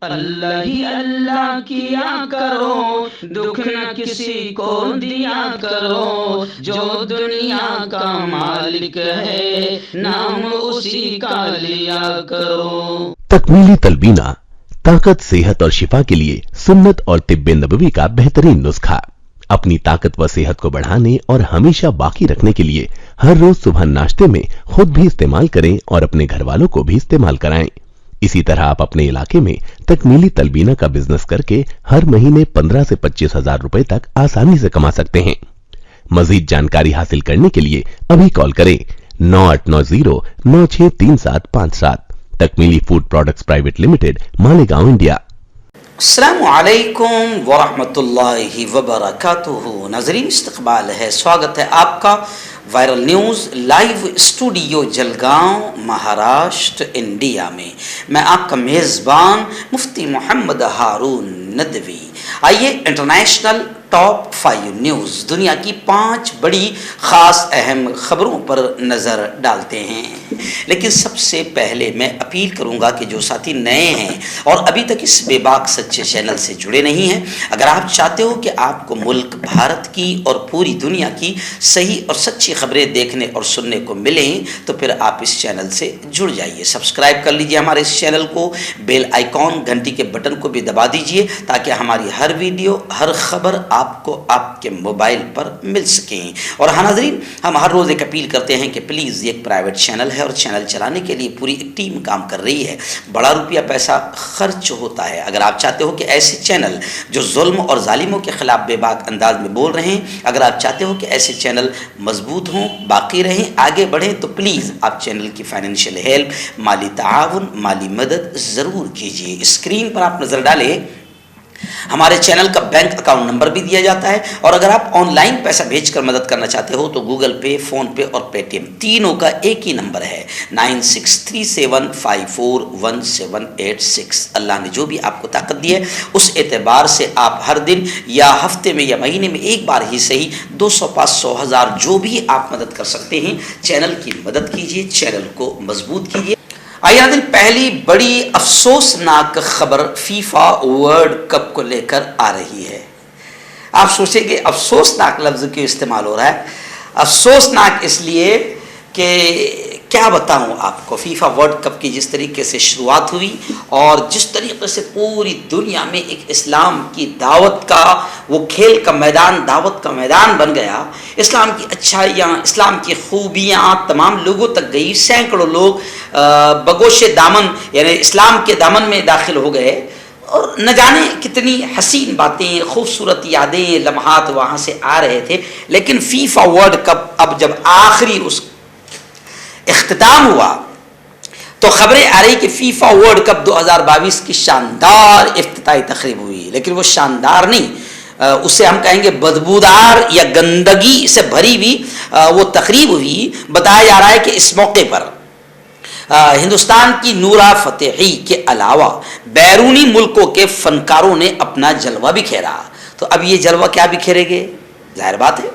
اللہ ہی اللہ کیا کرو، دکھ نہ کسی کو دیا کرو، جو دنیا کا مالک ہے نام اسی کا لیا کرو۔ تکمیلی تلبینہ طاقت، صحت اور شفا کے لیے سنت اور طب نبوی کا بہترین نسخہ۔ اپنی طاقت و صحت کو بڑھانے اور ہمیشہ باقی رکھنے کے لیے ہر روز صبح ناشتے میں خود بھی استعمال کریں اور اپنے گھر والوں کو بھی استعمال کرائیں۔ اسی طرح آپ اپنے علاقے میں تکمیلی تلبینہ کا بزنس کر کے ہر مہینے 15 سے 25 ہزار روپے تک آسانی سے کما سکتے ہیں۔ مزید جانکاری حاصل کرنے کے لیے ابھی کال کریں 9890963757۔ Takmili food products private limited, Malegaon, India. السلام علیکم ورحمۃ اللہ وبرکاتہ۔ ناظرین، استقبال ہے، سواگت ہے آپ کا viral news live studio Jalgaon, Maharashtra, India میں۔ میں آپ کا میزبان مفتی محمد ہارون ندوی۔ آئیے انٹرنیشنل ٹاپ 5 نیوز، دنیا کی 5 بڑی خاص اہم خبروں پر نظر ڈالتے ہیں۔ لیکن سب سے پہلے میں اپیل کروں گا کہ جو ساتھی نئے ہیں اور ابھی تک اس بے باک سچے چینل سے جڑے نہیں ہیں، اگر آپ چاہتے ہو کہ آپ کو ملک بھارت کی اور پوری دنیا کی صحیح اور سچی خبریں دیکھنے اور سننے کو ملیں تو پھر آپ اس چینل سے جڑ جائیے، سبسکرائب کر لیجئے ہمارے اس چینل کو، بیل آئیکن گھنٹی کے بٹن کو بھی دبا دیجئے تاکہ ہماری ہر ویڈیو، ہر خبر آپ کو آپ کے موبائل پر مل سکیں۔ اور ہاں ناظرین، ہم ہر روز ایک اپیل کرتے ہیں کہ پلیز یہ ایک پرائیویٹ چینل ہے اور چینل چلانے کے لیے پوری ایک ٹیم کام کر رہی ہے، بڑا روپیہ پیسہ خرچ ہوتا ہے۔ اگر آپ چاہتے ہو کہ ایسے چینل جو ظلم اور ظالموں کے خلاف بے باک انداز میں بول رہے ہیں، اگر آپ چاہتے ہو کہ ایسے چینل مضبوط ہوں، باقی رہیں، آگے بڑھیں، تو پلیز آپ چینل کی فائنینشیل ہیلپ، مالی تعاون، مالی مدد ضرور کیجیے۔ اسکرین پر آپ نظر ڈالیں، ہمارے چینل کا بینک اکاؤنٹ نمبر بھی دیا جاتا ہے، اور اگر آپ آن لائن پیسہ بھیج کر مدد کرنا چاہتے ہو تو گوگل پے، فون پے اور پے ٹی ایم تینوں کا ایک ہی نمبر ہے 9637541786۔ اللہ نے جو بھی آپ کو طاقت دی ہے اس اعتبار سے آپ ہر دن یا ہفتے میں یا مہینے میں ایک بار ہی صحیح 200، 500، 1000 جو بھی آپ مدد کر سکتے ہیں، چینل کی مدد کیجیے، چینل کو مضبوط کیجیے۔ آئیے ناظرین، پہلی بڑی افسوسناک خبر فیفا ورلڈ کپ کو لے کر آ رہی ہے۔ آپ سوچیں کہ افسوسناک لفظ کیوں استعمال ہو رہا ہے؟ افسوسناک اس لیے کہ کیا بتاؤں آپ کو، فیفا ورلڈ کپ کی جس طریقے سے شروعات ہوئی اور جس طریقے سے پوری دنیا میں ایک اسلام کی دعوت کا وہ کھیل کا میدان، دعوت کا میدان بن گیا، اسلام کی اچھائیاں، اسلام کی خوبیاں تمام لوگوں تک گئی، سینکڑوں لوگ بگوش دامن یعنی اسلام کے دامن میں داخل ہو گئے، اور نہ جانے کتنی حسین باتیں، خوبصورت یادیں، لمحات وہاں سے آ رہے تھے۔ لیکن فیفا ورلڈ کپ اب جب آخری اس اختتام ہوا تو خبریں آ رہی کہ فیفا ورلڈ کپ 2022 کی شاندار افتتاحی تقریب ہوئی، لیکن وہ شاندار نہیں، اسے ہم کہیں گے بدبودار یا گندگی سے بھری ہوئی وہ تقریب ہوئی۔ بتایا جا رہا ہے کہ اس موقع پر ہندوستان کی نورا فتحی کے علاوہ بیرونی ملکوں کے فنکاروں نے اپنا جلوہ بکھیرا۔ تو اب یہ جلوہ کیا بکھیریں گے؟ ظاہر بات ہے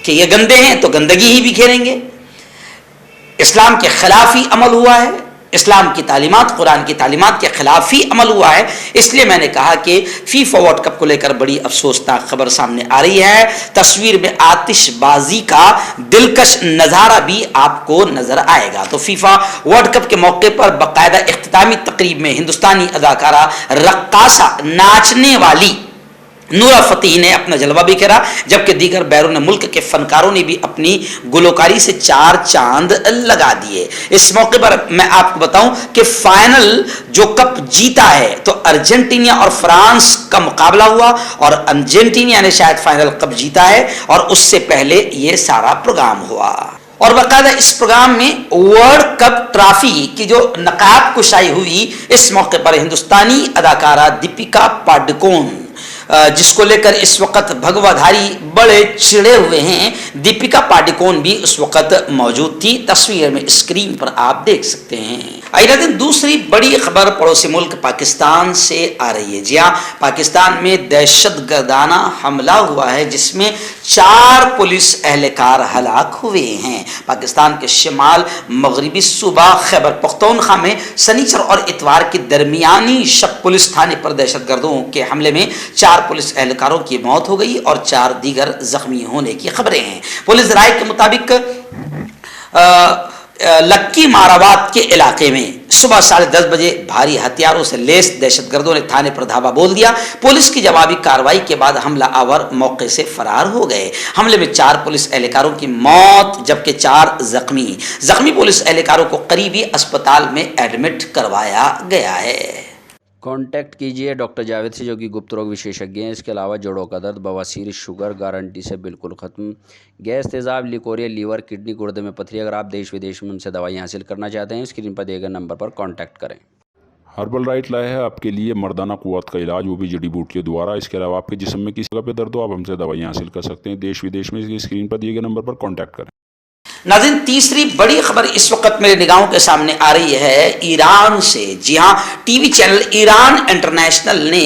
کہ یہ گندے ہیں تو گندگی ہی بکھیریں گے۔ اسلام کے خلاف ہی عمل ہوا ہے، اسلام کی تعلیمات، قرآن کی تعلیمات کے خلاف ہی عمل ہوا ہے۔ اس لیے میں نے کہا کہ فیفا ورلڈ کپ کو لے کر بڑی افسوسناک خبر سامنے آ رہی ہے۔ تصویر میں آتش بازی کا دلکش نظارہ بھی آپ کو نظر آئے گا۔ تو فیفا ورلڈ کپ کے موقع پر باقاعدہ اختتامی تقریب میں ہندوستانی اداکارہ، رقاصہ، ناچنے والی نورا فتحی نے اپنا جلوہ بکھیرا، جبکہ دیگر بیرون ملک کے فنکاروں نے بھی اپنی گلوکاری سے 4 چاند لگا دیے۔ اس موقع پر میں آپ کو بتاؤں کہ فائنل جو کپ جیتا ہے تو ارجنٹینا اور فرانس کا مقابلہ ہوا، اور ارجنٹینا نے شاید فائنل کپ جیتا ہے، اور اس سے پہلے یہ سارا پروگرام ہوا۔ اور باقاعدہ اس پروگرام میں ورلڈ کپ ٹرافی کی جو نقاب کشائی ہوئی، اس موقع پر ہندوستانی اداکارہ دیپیکا پاڈوکون، जिसको लेकर इस वक्त भगवाधारी बड़े चिड़े हुए हैं। दीपिका पादुकोण भी उस वक्त मौजूद थी, तस्वीर में स्क्रीन पर आप देख सकते हैं। आइए दिन दूसरी बड़ी खबर पड़ोसी मुल्क पाकिस्तान से आ रही है। जी हाँ, पाकिस्तान में दहशतगर्दाना हमला हुआ है जिसमें 4 पुलिस एहलकार हलाक हुए हैं। पाकिस्तान के शिमाल मगरबी सूबा खैबर पख्तूनख्वा में शनिचर और इतवार की दरमियानी शब पुलिस थाने पर दहशतगर्दों के हमले में 4 पुलिस एहलकारों की मौत हो गई और 4 दीगर जख्मी होने की खबरें हैं। पुलिस राय के मुताबिक लक्की माराबाद के इलाके में सुबह 10:30 बजे भारी हथियारों से लैस दहशतगर्दों ने थाने पर धावा बोल दिया। पुलिस की जवाबी कार्रवाई के बाद हमला आवर मौके से फरार हो गए। हमले में 4 पुलिस एहलकारों की मौत जबकि 4 जख्मी पुलिस एहलकारों को करीबी अस्पताल में एडमिट करवाया गया है। कांटेक्ट कीजिए डॉक्टर जावेद से जो कि गुप्त रोग विशेषज्ञ हैं। इसके अलावा जोड़ों का दर्द, बवासीर, शुगर गारंटी से बिल्कुल ख़त्म, गैस, तेज़ाब, लिकोरिया, लीवर, किडनी, गुर्दे में पथरी। अगर आप देश विदेश में उनसे दवाई हासिल करना चाहते हैं, स्क्रीन पर दिए गए नंबर पर कांटेक्ट करें। हर्बल राइट लाया है आपके लिए मर्दाना कुव्वत का इलाज, वो भी जड़ी बूटियों द्वारा। इसके अलावा आपके जिस्म में किसी जगह पे दर्द हो, आप हमसे दवाई हासिल कर सकते हैं देश विदेश में। स्क्रीन पर दिए गए नंबर पर कांटेक्ट करें। नाज़रीन, तीसरी बड़ी खबर इस वक्त मेरे निगाहों के सामने आ रही है ईरान से। जी हाँ, टीवी चैनल ईरान इंटरनेशनल ने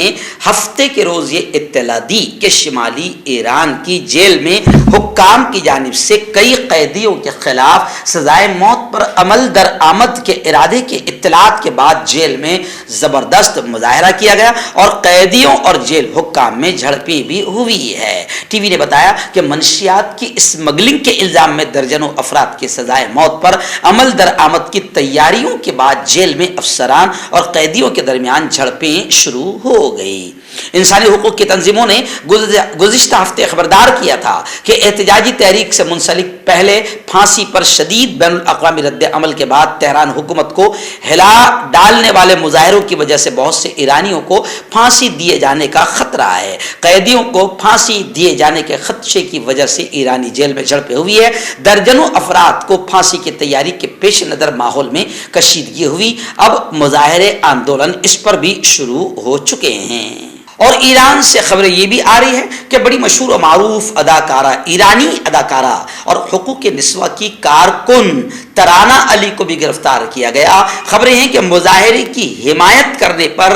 हफ्ते के रोज ये इत्तला दी कि शिमाली ईरान की जेल में हुक्काम की जानिब से कई कैदियों के खिलाफ सजाए मौत पर अमल दरआमद के इरादे के इत्तलात के बाद जेल में जबरदस्त मुजाहरा किया गया और कैदियों और जेल हुक्काम में झड़पें भी हुई है। टीवी ने बताया कि मंशियात की स्मगलिंग के इल्जाम में दर्जनों अफराद की सजाए मौत पर अमल दरआमद की तैयारियों के बाद जेल में अफसरान और कैदियों के दरमियान झड़पें शुरू हो गई। इंसानी हुकूक की तंजीमों ने गुज़िश्ता हफ्ते खबरदार किया था कि एहतजाजी तहरीक से मुंसलिक पहले फांसी पर शदीद बैनुल अक़वामी रद्द अमल के बाद तेहरान हुकूमत को हिला डालने वाले मुजाहरों की वजह से बहुत से ईरानियों को फांसी दिए जाने का खतरा है। कैदियों को फांसी दिए जाने के खदशे की वजह से ईरानी जेल में झड़पें हुई है। दर्जनों अफराद को फांसी की तैयारी के पेश नज़र माहौल में कशीदगी हुई। अब मुजाहरे आंदोलन इस पर भी शुरू हो चुके हैं। और ईरान से खबरें ये भी आ रही है कि बड़ी मशहूर और मारूफ अदाकारा, ईरानी अदाकारा और हुकूक निस्वा की कारकुन तराना अली को भी गिरफ्तार किया गया। खबरें हैं कि मुजाहरे की हिमायत करने पर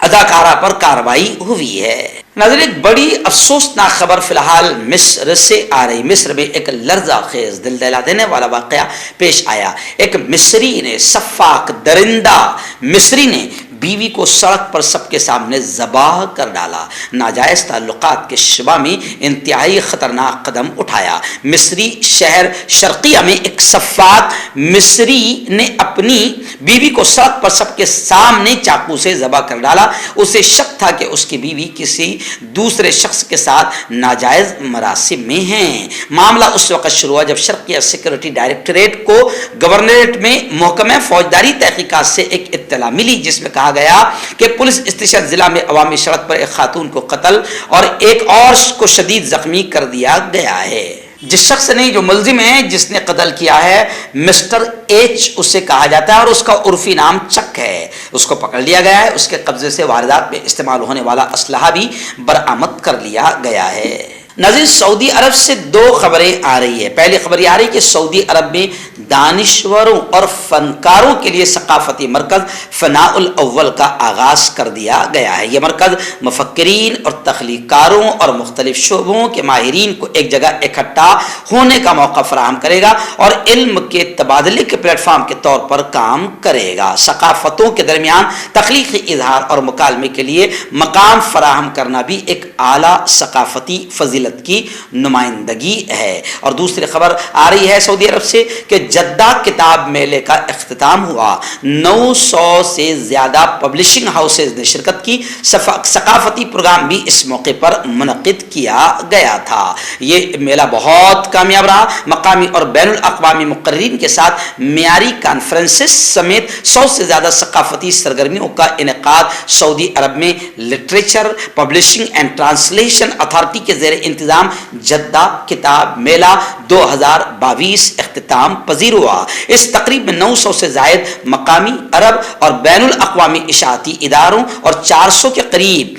अदाकारा पर कार्रवाई हुई है। नाज़रीन, एक बड़ी अफसोसनाक खबर फिलहाल मिस्र से आ रही। मिस्र में एक लर्जा खेज दिल दहला देने वाला वाक़या पेश आया। एक मिस्री ने, सफ़ाक दरिंदा मिस्री ने बीवी को सड़क पर सबके सामने ज़बाह कर डाला। नाजायज़ ताल्लुकात के शुबा में इंतहाई ख़तरनाक कदम उठाया। मिस्री शहर शर्किया में एक सफ़ाक मिस्री ने अपनी बीवी को सड़क पर सबके सामने चाकू से ज़बाह कर डाला। उसे शक था कि उसकी बीवी किसी दूसरे शख्स के साथ नाजायज़ मरासिम में हैं। मामला उस वक्त शुरू हुआ जब शर्किया सिक्योरिटी डायरेक्टरेट को गवर्नरेट में महकमा फौजदारी तहकीकात से एक इत्तला मिली जिसमें कहा गया कि पुलिस स्टेशन जिला में अवामी सड़क पर एक खातून को कत्ल और एक और को शदीद जख्मी कर दिया गया है। जिस शख्स ने, जो मुलजिम है जिसने कत्ल किया है, मिस्टर एच उसे कहा जाता है और उसका उर्फी नाम चक है, उसको पकड़ लिया गया है। उसके कब्जे से वारदात में इस्तेमाल होने वाला असलहा भी बरामद कर लिया गया है। नाज़रीन, सऊदी अरब से 2 खबरें आ रही है। पहली खबर यह आ रही है कि सऊदी अरब में दानिश्वरों और फनकारों के लिए सकाफती मरकज़ फ़नाउल अव्वल का आगाज़ कर दिया गया है। यह मरकज़ मुफक्किरीन और तख्लीकारों और मुख्तलिफ शोबों के माहिरीन को एक जगह इकट्ठा होने का मौका फराहम करेगा और इल्म के तबादले के प्लेटफॉर्म के तौर पर काम करेगा। सकाफ़तों के दरमियान तख्लीकी इजहार और मुकालमे के लिए मकाम फराहम करना भी एक आला सकाफ़ती फजीलत की नुमाइंदगी है। और दूसरी खबर आ रही है सऊदी अरब से कि जद्दा किताब मेले का इख्तिताम हुआ। 900 से ज्यादा पब्लिशिंग हाउसेज ने शिरकत की। सकाफती प्रोग्राम भी इस मौके पर मुनक़िद किया गया था। ये मेला बहुत कामयाब रहा। मकामी और बैनुल अक़वामी मुक़र्रिरीन के साथ मियारी कॉन्फ्रेंसेस समेत 100 से ज़्यादा सकाफती सरगर्मियों का इनेकाद सऊदी अरब में literature publishing and translation authority के ज़ेर इंतज़ाम जद्दा किताब मेला 2022 इख्तिताम पजीर हुआ। इस तकरीब में 900 से ज़ायद मकामी अरब और बैनुल अक़वामी इशाअती इदारों और 400 के करीब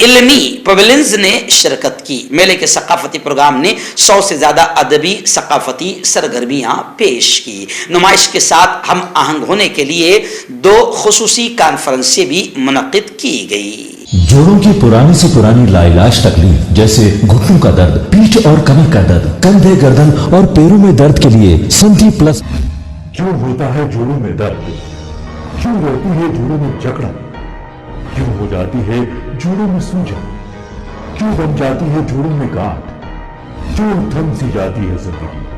इल्मी पवेलियंस ने शिरकत की। मेले के सकाफती प्रोग्राम ने 100 से ज़्यादा अदबी सकाफती सरगर्मियाँ पेश की। नुमाइश के साथ हम आहंग होने के लिए 2 खुसूसी कॉन्फ्रेंसें भी मुनक़िद की गई। जोड़ों की पुरानी से पुरानी लाइलाज तकलीफ जैसे घुटनों का दर्द, पीठ और कमर का दर्द, कंधे, गर्दन और पैरों में दर्द के लिए संधि प्लस। क्यों होता है जोड़ों में दर्द? क्यों रहती है जोड़ों में जकड़न? क्यों हो जाती है जोड़ों में सूजन? क्यों बन जाती है जोड़ों में गांठ? क्यों थम सी जाती है जिंदगी?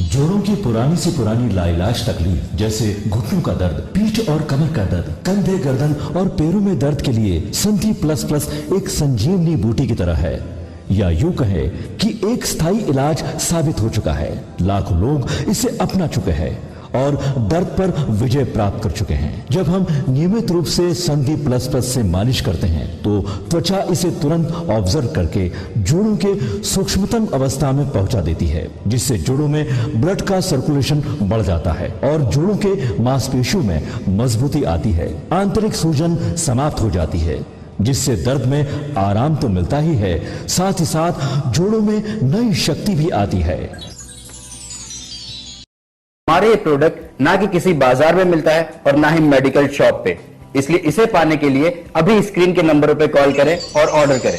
जोड़ों की पुरानी से पुरानी लाइलाज तकलीफ जैसे घुटनों का दर्द, पीठ और कमर का दर्द, कंधे, गर्दन और पैरों में दर्द के लिए संधि प्लस प्लस एक संजीवनी बूटी की तरह है, या यूं कहे कि एक स्थायी इलाज साबित हो चुका है। लाखों लोग इसे अपना चुके हैं और दर्द पर विजय प्राप्त कर चुके हैं। जब हम नियमित रूप से संधि प्लस प्लस से मालिश करते हैं तो त्वचा इसे तुरंत ऑब्जर्व करके जोड़ों के सूक्ष्मतम अवस्था में पहुंचा देती है, जिससे जोड़ों में ब्लड का सर्कुलेशन बढ़ जाता है और जोड़ों के मांसपेशियों में मजबूती आती है। आंतरिक सूजन समाप्त हो जाती है, जिससे दर्द में आराम तो मिलता ही है, साथ ही साथ जोड़ों में नई शक्ति भी आती है। हमारे ये प्रोडक्ट ना कि किसी बाजार में मिलता है और ना ही मेडिकल शॉप पे, इसलिए इसे पाने के लिए अभी स्क्रीन के नंबरों पे कॉल करें और ऑर्डर करें।